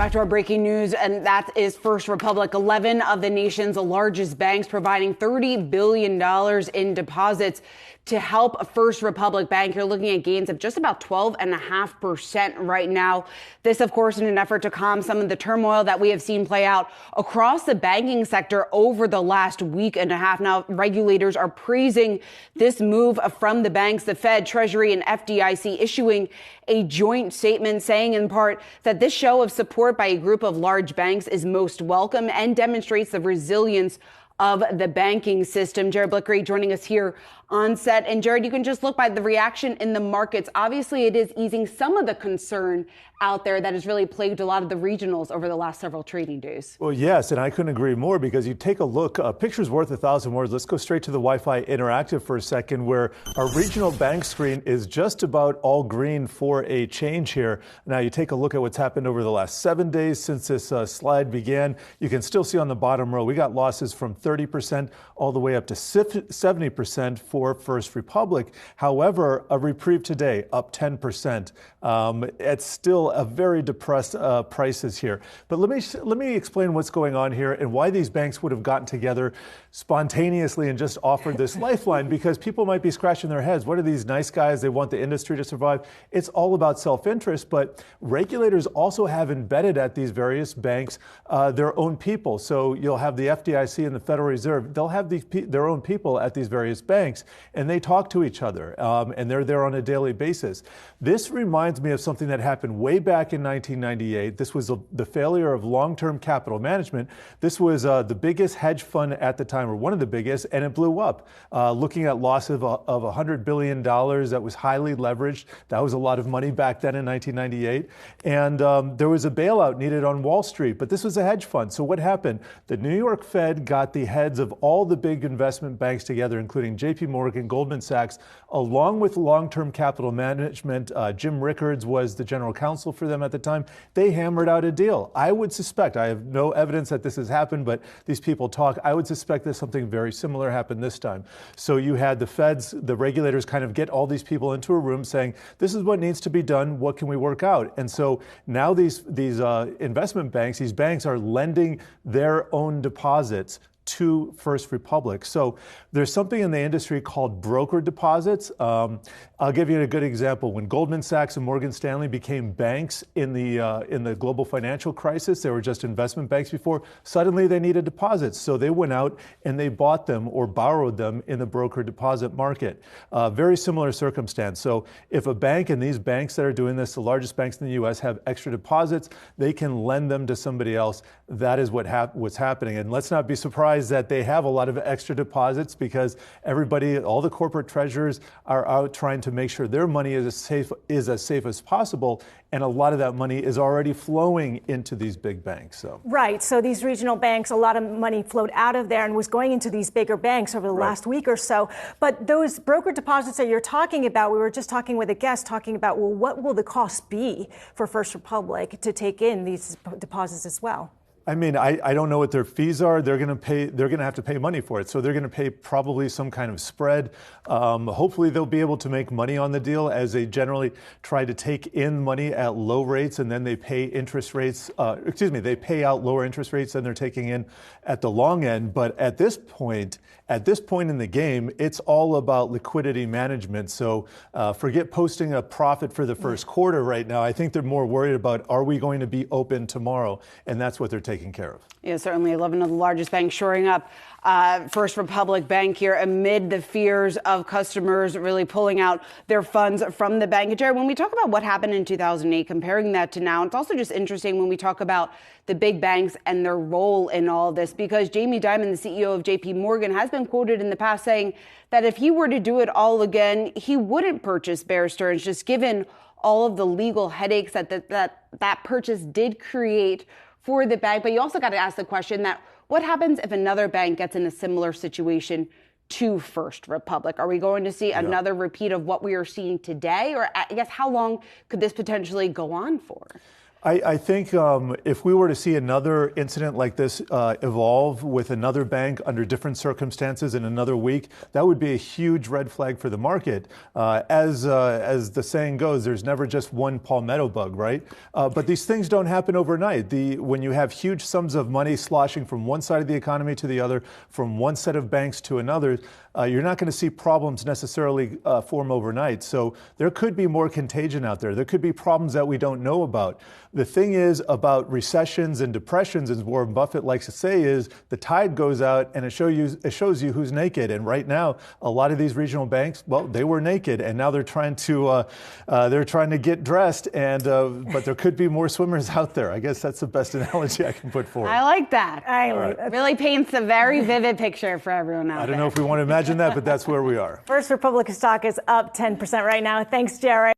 Back to our breaking news, and that is First Republic. 11 of the nation's largest banks providing $30 billion in deposits to help First Republic Bank. You're looking at gains of just about 12.5% right now. This, of course, in an effort to calm some of the turmoil that we have seen play out across the banking sector over the last week and a half. Now, regulators are praising this move from the banks, the Fed, Treasury, and FDIC issuing a joint statement saying in part that this show of support by a group of large banks is most welcome and demonstrates the resilience of the banking system. Jared Blikre joining us here on set. And Jared, you can just look by the reaction in the markets. Obviously, it is easing some of the concern out there that has really plagued a lot of the regionals over the last several trading days. Well, yes, and I couldn't agree more, because you take a look, a picture's worth 1,000 words. Let's go straight to the Wi-Fi Interactive for a second, where our regional bank screen is just about all green for a change here. Now, you take a look at what's happened over the last 7 days since this slide began. You can still see on the bottom row, we got losses from 30% all the way up to 70% for First Republic. However, a reprieve today, up 10%. It's still a very depressed prices here. But let me explain what's going on here and why these banks would have gotten together spontaneously and just offered this lifeline, because people might be scratching their heads. What are these nice guys? They want the industry to survive. It's all about self-interest, but regulators also have embedded at these various banks their own people. So you'll have the FDIC and the Federal Reserve. They'll have their own people at these various banks, and they talk to each other, and they're there on a daily basis. This reminds me of something that happened way back in 1998. This was the failure of long-term capital management. This was the biggest hedge fund at the time, or one of the biggest, and it blew up. Looking at losses of $100 billion, that was highly leveraged. That was a lot of money back then in 1998. And there was a bailout needed on Wall Street, but this was a hedge fund. So what happened? The New York Fed got the heads of all the big investment banks together, including JP Morgan, Goldman Sachs, along with long-term capital management. Jim Rickards was the general counsel for them at the time. They hammered out a deal. I would suspect, I have no evidence that this has happened, but these people talk, I would suspect that something very similar happened this time. So you had the feds, the regulators kind of get all these people into a room saying, this is what needs to be done, what can we work out? And so now these investment banks, these banks are lending their own deposits to First Republic. So there's something in the industry called broker deposits. I'll give you a good example. When Goldman Sachs and Morgan Stanley became banks in the global financial crisis, they were just investment banks before. Suddenly they needed deposits, so they went out and they bought them or borrowed them in the broker deposit market. Very similar circumstance. So if a bank, and these banks that are doing this, the largest banks in the U.S., have extra deposits, they can lend them to somebody else. That is what's happening. And let's not be surprised that they have a lot of extra deposits, because everybody, all the corporate treasurers, are out trying to make sure their money is as safe as possible, and a lot of that money is already flowing into these big banks. So right. So these regional banks, a lot of money flowed out of there and was going into these bigger banks over the last week or so. But those broker deposits that you're talking about, we were just talking with a guest talking about, well, what will the cost be for First Republic to take in these deposits as well? I mean, I don't know what their fees are. They're going to have to pay money for it. So they're going to pay probably some kind of spread. Hopefully they'll be able to make money on the deal, as they generally try to take in money at low rates, and then they pay interest rates. They pay out lower interest rates than they're taking in at the long end. But at this point in the game, it's all about liquidity management. So forget posting a profit for the first quarter right now. I think they're more worried about, are we going to be open tomorrow? And that's what they're taken care of. Yeah, certainly 11 of the largest banks shoring up First Republic Bank here amid the fears of customers really pulling out their funds from the bank. And Jared, when we talk about what happened in 2008, comparing that to now, it's also just interesting when we talk about the big banks and their role in all of this, because Jamie Dimon, the CEO of JP Morgan, has been quoted in the past saying that if he were to do it all again, he wouldn't purchase Bear Stearns, just given all of the legal headaches that purchase did create for the bank. But you also got to ask the question that what happens if another bank gets in a similar situation to First Republic? Are we going to see another repeat of what we are seeing today? Or I guess how long could this potentially go on for? I think if we were to see another incident like this evolve with another bank under different circumstances in another week, that would be a huge red flag for the market. As the saying goes, there's never just one palmetto bug, right? But these things don't happen overnight. When you have huge sums of money sloshing from one side of the economy to the other, from one set of banks to another, you're not going to see problems necessarily form overnight. So there could be more contagion out there. There could be problems that we don't know about. The thing is about recessions and depressions, as Warren Buffett likes to say, is the tide goes out and it shows you who's naked. And right now, a lot of these regional banks, well, they were naked, and now they're trying to get dressed. And but there could be more swimmers out there. I guess that's the best analogy I can put forward. I like that. Really paints a very vivid picture for everyone out there. I don't know if we want to imagine that, but that's where we are. First Republic stock is up 10% right now. Thanks, Jerry.